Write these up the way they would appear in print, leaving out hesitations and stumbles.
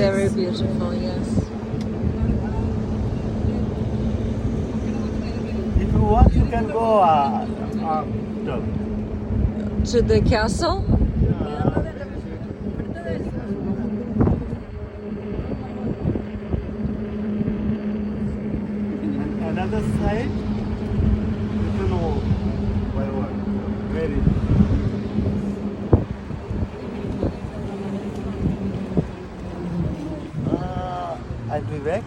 Very beautiful, yes. If you want, you can go To the castle? another side. You can know by what. Very. I'll be back.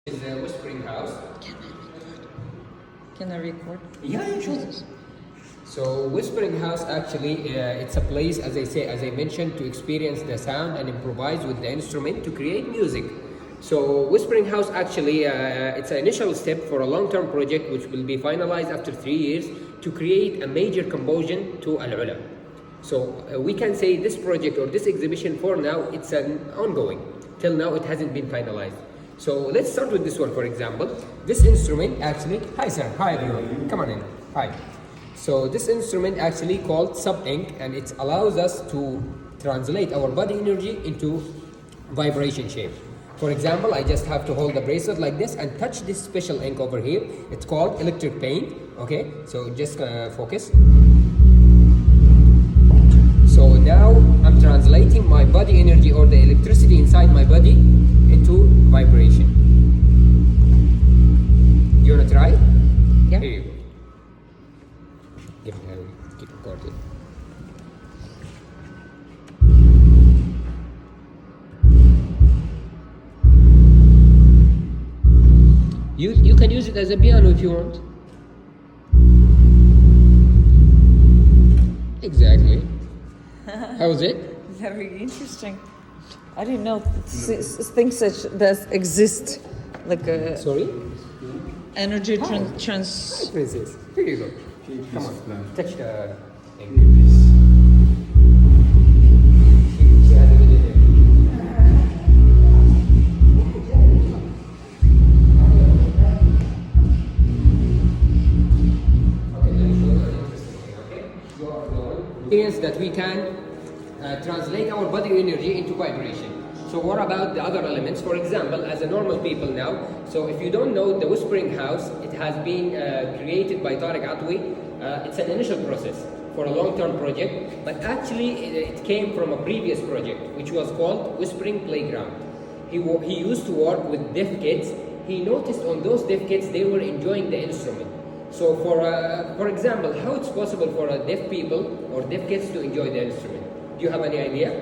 Is a whispering house. Can I record? Yeah, sure. So whispering house actually it's a place, as I mentioned, to experience the sound and improvise with the instrument to create music. So whispering house actually it's an initial step for a long-term project which will be finalized after 3 years to create a major composition to Al-Ula. So we can say this project or this exhibition for now it's an ongoing. Till now it hasn't been finalized. So let's start with this one, for example. This instrument actually, hi sir, hi everyone, come on in, hi. So this instrument actually called sub-ink, and it allows us to translate our body energy into vibration shape. For example, I just have to hold the bracelet like this and touch this special ink over here. It's called electric paint, okay? So just focus. So now I'm translating my body energy or the electricity inside my body into vibration. You wanna try? Yeah. Here you go. Give it a keep recording. You can use it as a piano if you want. Exactly. How was it? Very interesting. I didn't know things such that exist, like a Sorry? energy Hi, trans. princess. Here you go. Come on. Touch the thing. She has a video there. Okay, let me show you an interesting thing, okay? You are going. Experience that we can translate our body energy into vibration. So what about the other elements? For example, as a normal people now, so if you don't know the Whispering House, it has been created by Tariq Atwi. It's an initial process for a long-term project, but actually it came from a previous project, which was called Whispering Playground. He used to work with deaf kids. he noticed on those deaf kids they were enjoying the instrument. So for example, how it's possible for deaf people or deaf kids to enjoy the instrument? Do you have any idea?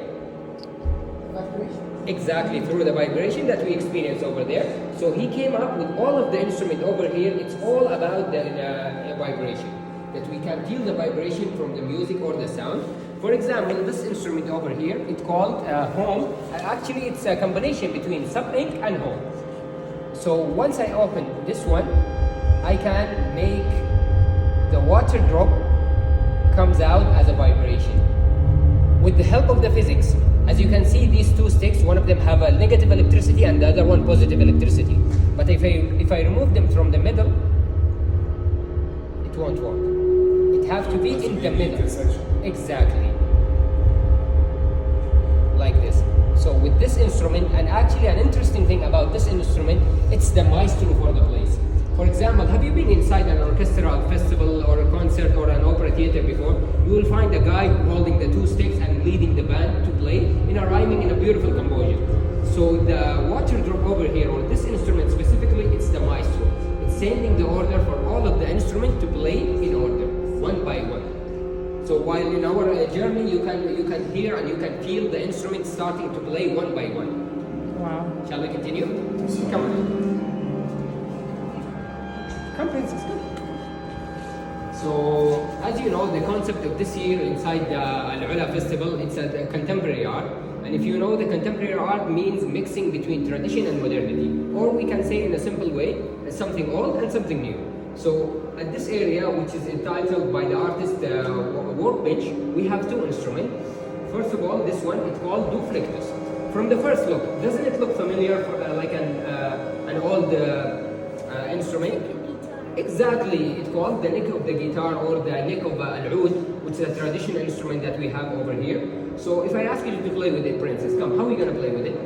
Exactly, through the vibration that we experience over there. So he came up with all of the instrument over here. It's all about the vibration, that we can feel the vibration from the music or the sound. For example, this instrument over here, it's called home. Actually, it's a combination between sub-ink and home. So once I open this one, I can make the water drop comes out as a vibration. With the help of the physics, as you can see, these two sticks, one of them have a negative electricity and the other one positive electricity. But if I remove them from the middle, it won't work. It has to be in the middle. Exactly. Like this. So with this instrument, and actually an interesting thing about this instrument, it's the maestro for the place. For example, have you been inside an orchestral festival or a concert or an opera theater before? You will find a guy holding the two sticks and leading the band to play in a rhyming in a beautiful composition. So the water drop over here, or this instrument specifically, it's the maestro. It's sending the order for all of the instrument to play in order, one by one. So while in our journey, you can hear and you can feel the instrument starting to play one by one. Wow. Shall we continue? Come on. Come, princess, come. So, as you know, the concept of this year inside the Al-Ula Festival, it's a contemporary art. And if you know, the contemporary art means mixing between tradition and modernity. Or we can say in a simple way, something old and something new. So, at this area, which is entitled by the artist Workbench, we have two instruments. First of all, this one, it's called Duflectus. From the first look, doesn't it look familiar for, like an old instrument? Exactly, it's called the neck of the guitar or the neck of al-oud, which is a traditional instrument that we have over here. So if I ask you to play with it, princess, come, how are you going to play with it?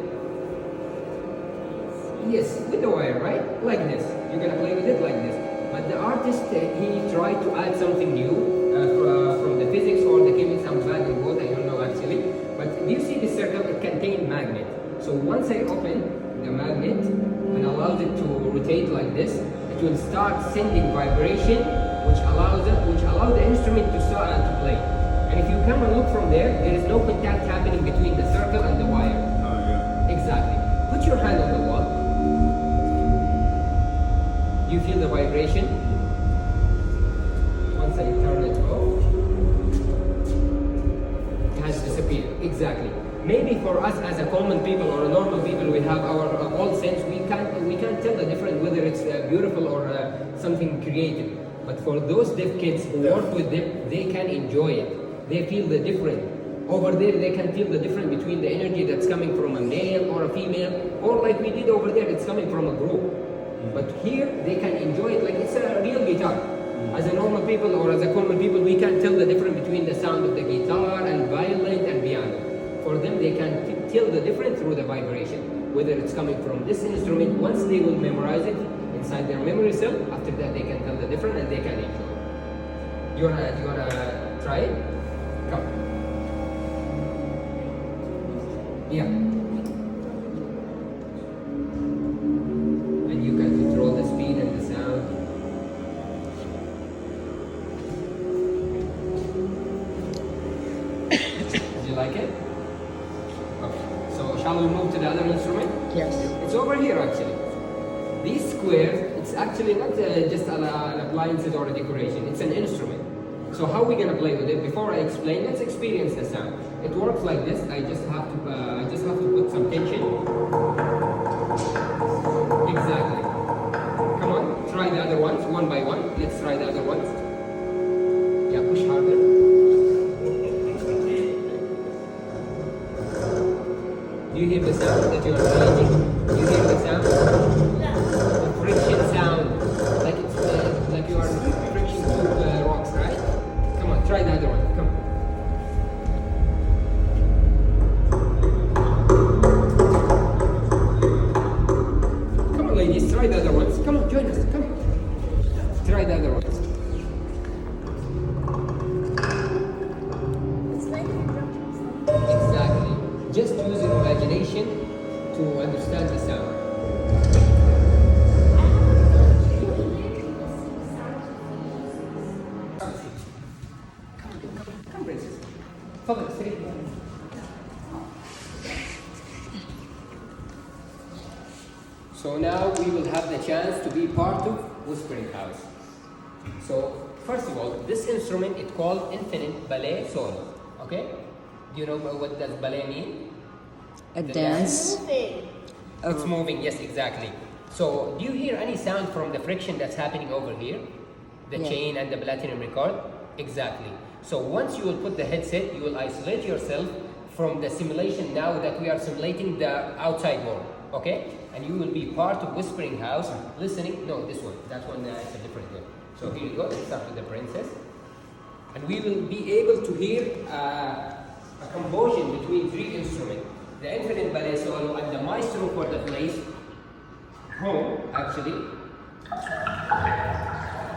Yes, with the wire, right? Like this. You're going to play with it like this. But the artist, he tried to add something new from the physics or the chemics. I'm bad in both, I don't know actually. But do you see this circle? It contains magnet. So once I open the magnet and allows it to rotate like this, it will start sending vibration, which allows the instrument to start to play. And if you come and look from there, there is no contact happening between the circle and the wire. Oh, yeah. Exactly. Put your hand on the wall. Do you feel the vibration? Once I turn it off, it has disappeared. Exactly. Maybe for us as a common people or a normal people, we have our all sense. We can't tell the difference whether it's beautiful or something creative. But for those deaf kids who work with them, they can enjoy it. They feel the difference. Over there, they can feel the difference between the energy that's coming from a male or a female, or like we did over there, it's coming from a group. But here, they can enjoy it like it's a real guitar. As a normal people or as a common people, we can tell the difference between the sound of the guitar and violin and piano. For them, they can tell the difference through the vibration, whether it's coming from this instrument. Once they will memorize it inside their memory cell, after that they can tell the difference and they can enjoy. You wanna try it? Come. Yeah. And you can control the speed and the sound. Did you like it? Okay. So shall we move to the other instrument? Yes. It's over here actually. These squares, it's actually not just an appliance or a decoration. It's an instrument. So how are we gonna play with it? Before I explain, let's experience the sound. It works like this. I just have to put some tension. Exactly. Come on, try the other ones one by one. Let's try the other ones. Yeah, push harder. Do you hear the sound that you are creating? Do you hear the sound? The friction sound, like it's like you are friction to rocks, right? Come on, try the other one. Come. Come on, ladies, try the other ones. Come on, join us. Come. Try the other ones. Exactly. Just use your imagination to understand the sound. So now we will have the chance to be part of Whispering House. So first of all, this instrument is called infinite ballet solo. Okay? Do you know what does ballet mean? A The dance. Moving. It's moving, yes, exactly. So do you hear any sound from the friction that's happening over here? The Yeah. chain and the platinum record? Exactly. So once you will put the headset, you will isolate yourself from the simulation now that we are simulating the outside world, okay? And you will be part of Whispering House, listening. No, this one. That one is a different one. So here you go. Let's start with the princess. And we will be able to hear a composition between three instruments. The infinite ballet solo and the maestro for the place, home actually,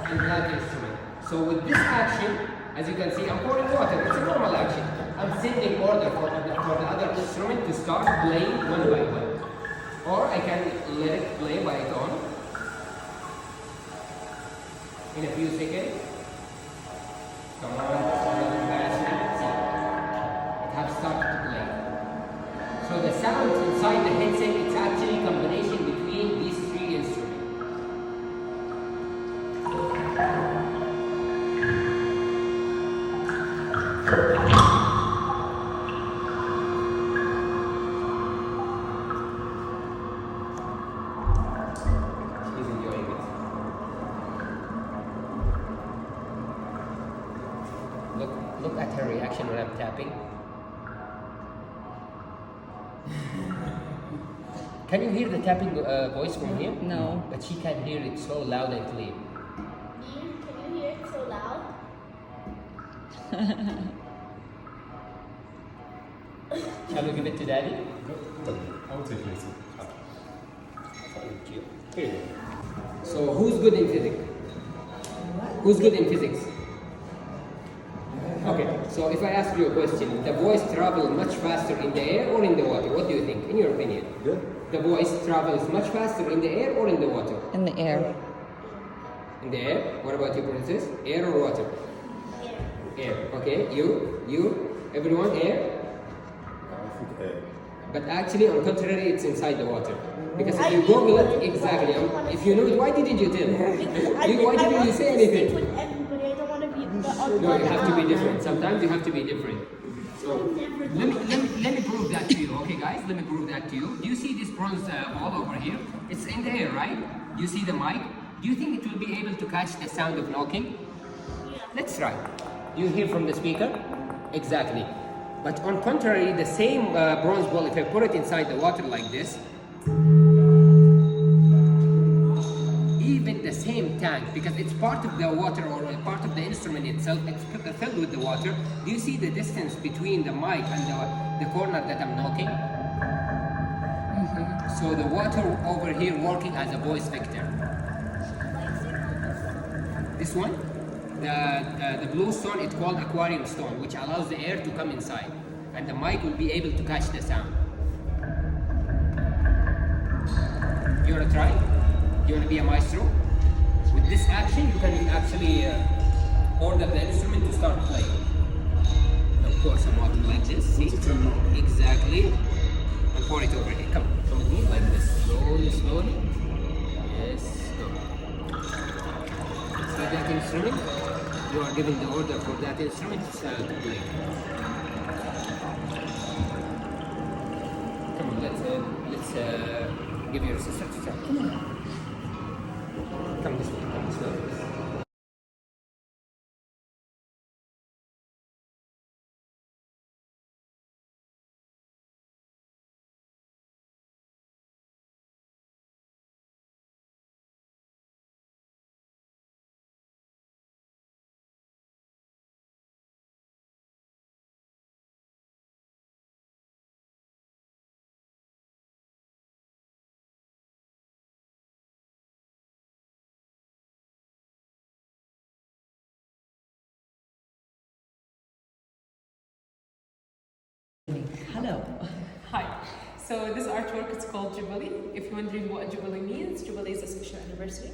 and that instrument. So with this action, as you can see, I'm pouring water. It's a normal action. I'm sending order for the other instrument to start playing one by one. Or I can let it play by its own in a few seconds. Come on, don't embarrass me. See, it has started to play. So the sound inside the headset, it's actually a combination between these three instruments. She's enjoying it. Look at her reaction when I'm tapping. Can you hear the tapping voice from here? No. But she can hear it so loud and clear. Can you hear it so loud? Shall we give it to Daddy? I will take it later. Thank you. Here you go. So who's good in physics? Who's good in physics? Okay, so if I ask you a question, the voice travels much faster in the air or in the water? What do you think, in your opinion? Yeah. The voice travels much faster in the air or in the water? In the air. In the air? What about you, princess? Air or water? Air. Okay, you, everyone, air? I think air. But actually, on contrary, it's inside the water. Because if I you knew Google it, it, but exactly. I didn't wanna If you knew it, why didn't you tell? Why I didn't you say anything? With everybody. I don't want to be the odd No, one you have to be out. different. Sometimes you have to be different. So Never let me prove that to you, okay, guys? Let me prove that to you. Do you see this bronze ball over here? It's in the air, right? Do you see the mic? Do you think it will be able to catch the sound of knocking? Let's try. Do you hear from the speaker? Exactly. But on contrary, the same bronze ball, if I put it inside the water like this, even the same tank, because it's part of the water or part of the instrument itself, it's filled with the water. Do you see the distance between the mic and the corner that I'm knocking? So the water over here working as a voice vector. This one, the blue stone, it's called aquarium stone, which allows the air to come inside, and the mic will be able to catch the sound. You wanna try? You wanna be a maestro? With this action, you can actually order the instrument to start playing. Of course, I'm walking like this. See? Exactly. And pour it over here. Come with me like this. Slowly. Yes, go. See that instrument? You are giving the order for that instrument to play. Come on, let's give your sister to try. Come on. Come this way. Come this way. Hello. Hi. So this artwork is called Jubilee. If you're wondering what Jubilee means, Jubilee is a special anniversary.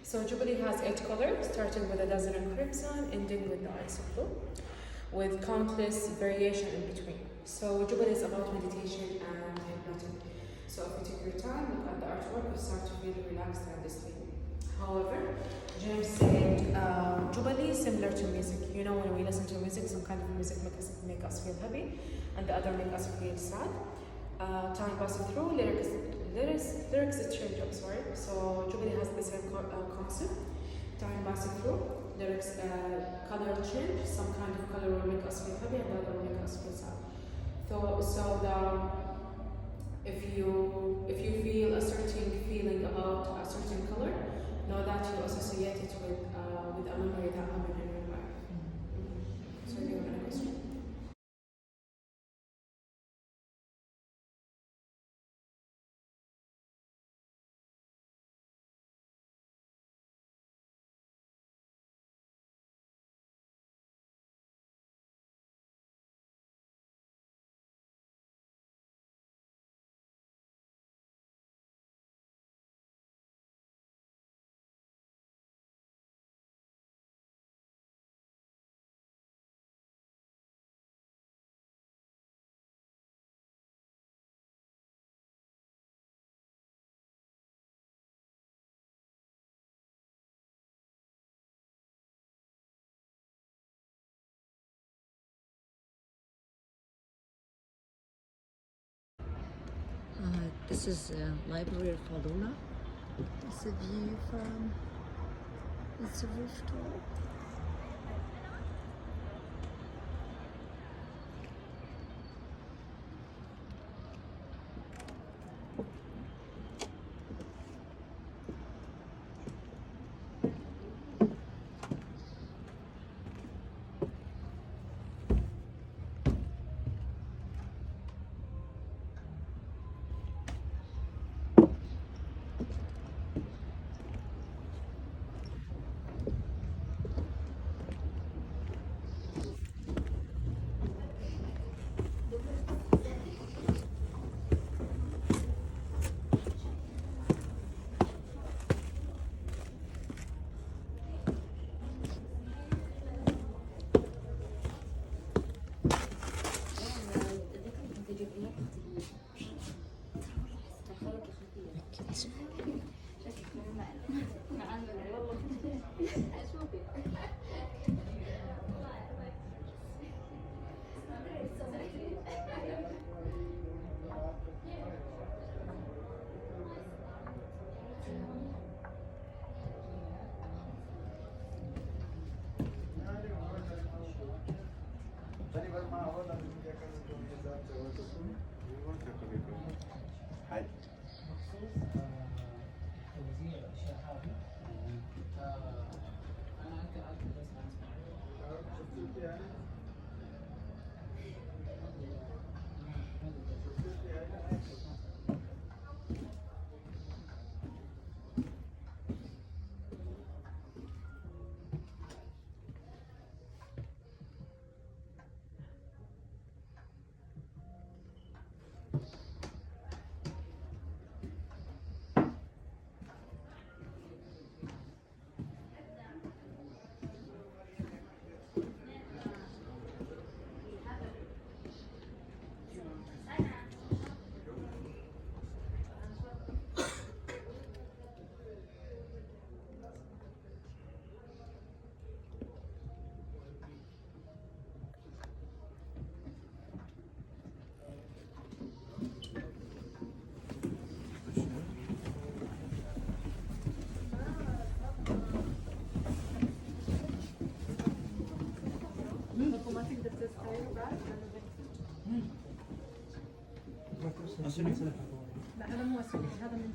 So Jubilee has 8 colors, starting with a dazzling crimson, ending with the ice blue, with countless variation in between. So Jubilee is about meditation and hypnotic. So if you take your time, look at the artwork, start to feel relaxed and asleep. However, James said Jubilee is similar to music. You know, when we listen to music, some kind of music make us feel happy, and the other make us feel sad. Time passing through, lyrics change up, sorry. So Jubilee has the same concept. Time passing through, lyrics, color change. Some kind of color will make us feel happy, and the other will make us feel sad. If you feel a certain feeling about a certain color, know that you associate it with a memory that happened in your life. So you have any question? This is Library of Faluna. It's a view from, it's a rooftop. Hi. لا هذا مو اسود هذا من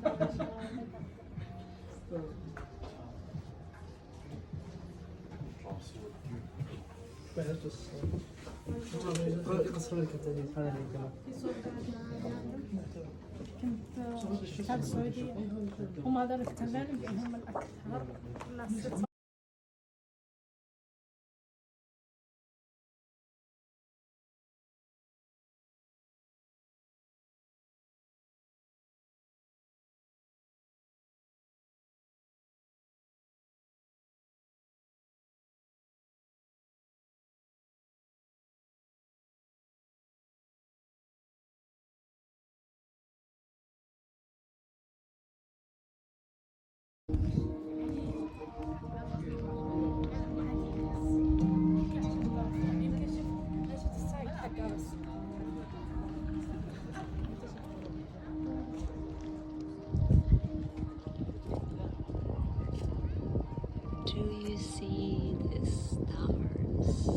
كنت كتاب سعودي هم هذول الكتابين اللي هم الأكثر Do you see the stars?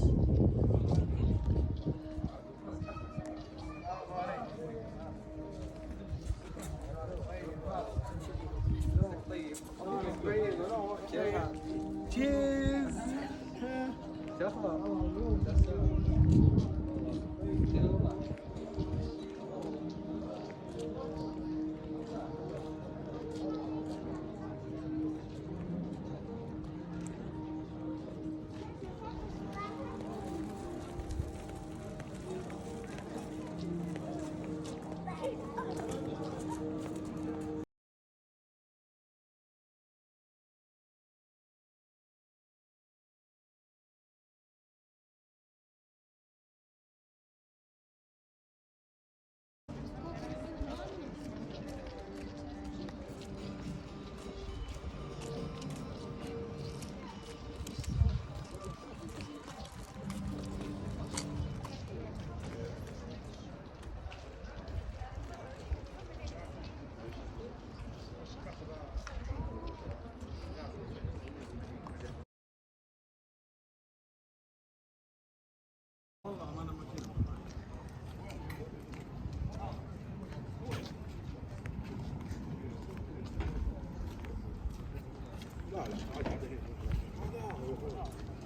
Cheers. لا لا